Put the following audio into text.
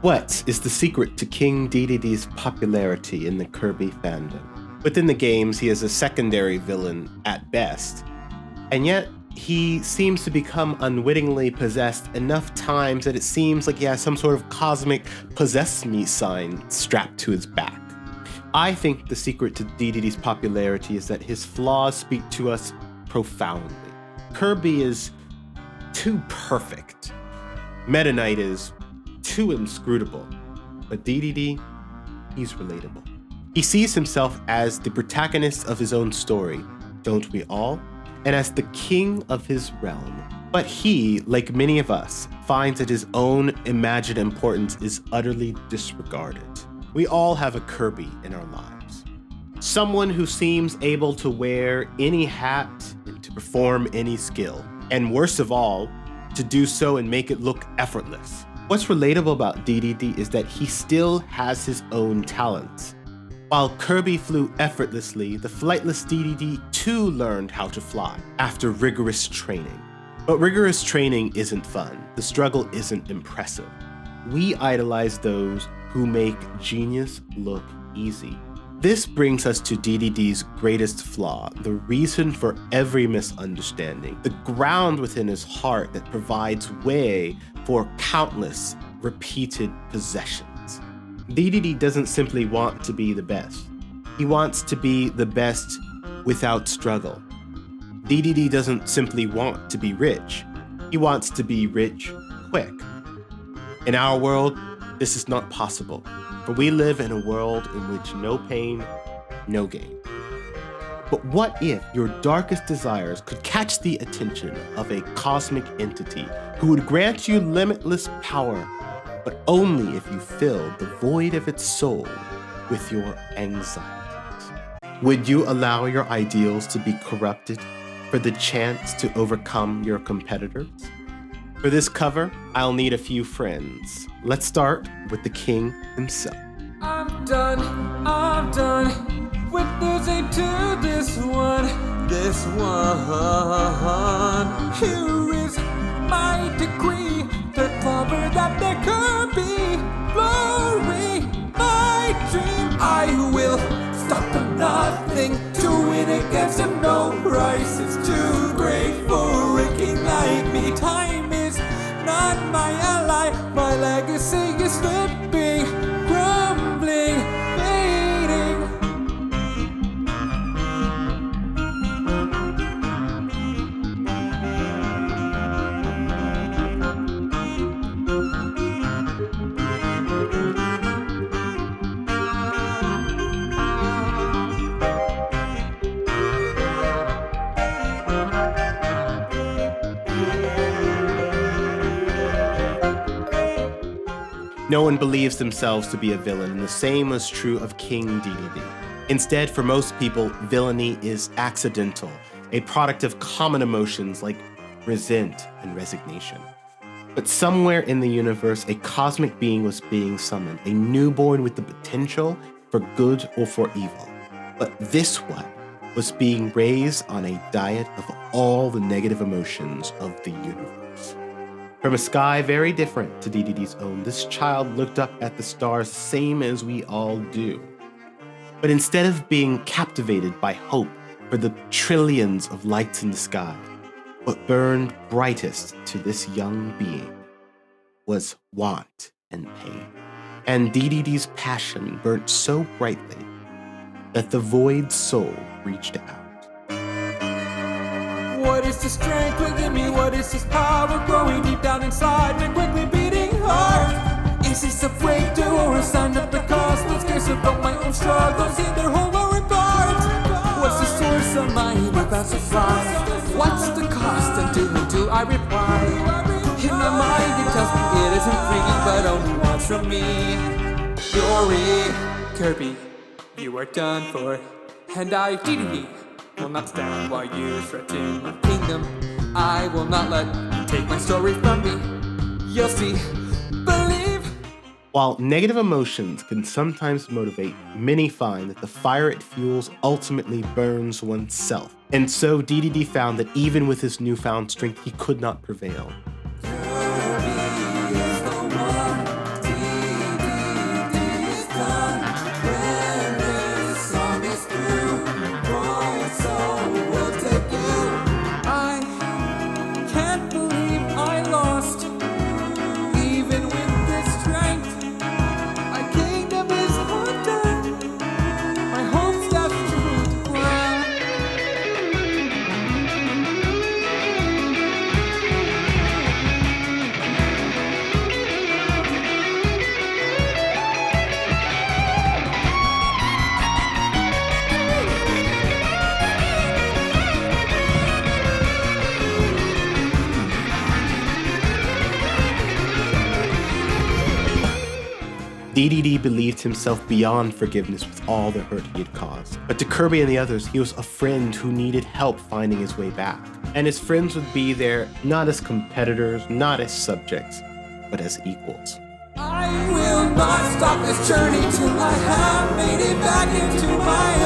What is the secret to King DeDeDe's popularity in the Kirby fandom? Within the games, he is a secondary villain at best, and yet he seems to become unwittingly possessed enough times that it seems like he has some sort of cosmic possess me sign strapped to his back. I think the secret to DeDeDe's popularity is that his flaws speak to us profoundly. Kirby is too perfect. Meta Knight is too inscrutable. But DeDeDe, he's relatable. He sees himself as the protagonist of his own story, don't we all? And as the king of his realm. But he, like many of us, finds that his own imagined importance is utterly disregarded. We all have a Kirby in our lives. Someone who seems able to wear any hat and to perform any skill. And worst of all, to do so and make it look effortless. What's relatable about DeDeDe is that he still has his own talents. While Kirby flew effortlessly, the flightless DeDeDe too learned how to fly after rigorous training. But rigorous training isn't fun. The struggle isn't impressive. We idolize those who make genius look easy. This brings us to DeDeDe's greatest flaw, the reason for every misunderstanding, the ground within his heart that provides way for countless repeated possessions. DeDeDe doesn't simply want to be the best. He wants to be the best without struggle. DeDeDe doesn't simply want to be rich. He wants to be rich quick. In our world, this is not possible, for we live in a world in which no pain, no gain. But what if your darkest desires could catch the attention of a cosmic entity who would grant you limitless power, but only if you filled the void of its soul with your anxieties? Would you allow your ideals to be corrupted for the chance to overcome your competitors? For this cover, I'll need a few friends. Let's start with the king himself. I'm done with losing to this one. Here is my decree, the clover that there could be glory, my dream. I will stop at nothing to win against him. No price is too great for a king like me. Time is not my ally, my legacy is slipping, crumbling, fading. No one believes themselves to be a villain, and the same was true of King DeDeDe. Instead, for most people, villainy is accidental, a product of common emotions like resent and resignation. But somewhere in the universe, a cosmic being was being summoned, a newborn with the potential for good or for evil. But this one was being raised on a diet of all the negative emotions of the universe. From a sky very different to DeDeDe's own, this child looked up at the stars the same as we all do. But instead of being captivated by hope for the trillions of lights in the sky, what burned brightest to this young being was want and pain. And DeDeDe's passion burnt so brightly that the void soul reached out. What is this strength within me? What is this power growing deep down inside my quickly beating heart? Is this a breakthrough or a sign of the cosmos? Scares about my own struggles in their whole or apart. What's the source of my without supply? What's the cost and to whom do I reply? In my mind it tells me it isn't free, but only wants from me glory. Kirby, you are done for, and I, DeDeDe, will not stand while you threaten my kingdom. I will not let you take my story from me. You'll see, believe. While negative emotions can sometimes motivate, many find that the fire it fuels ultimately burns oneself. And so DeDeDe found that even with his newfound strength, he could not prevail. Kirby is the one, DeDeDe believed himself beyond forgiveness with all the hurt he had caused. But to Kirby and the others, he was a friend who needed help finding his way back. And his friends would be there not as competitors, not as subjects, but as equals. I will not stop this journey till I have made it back into my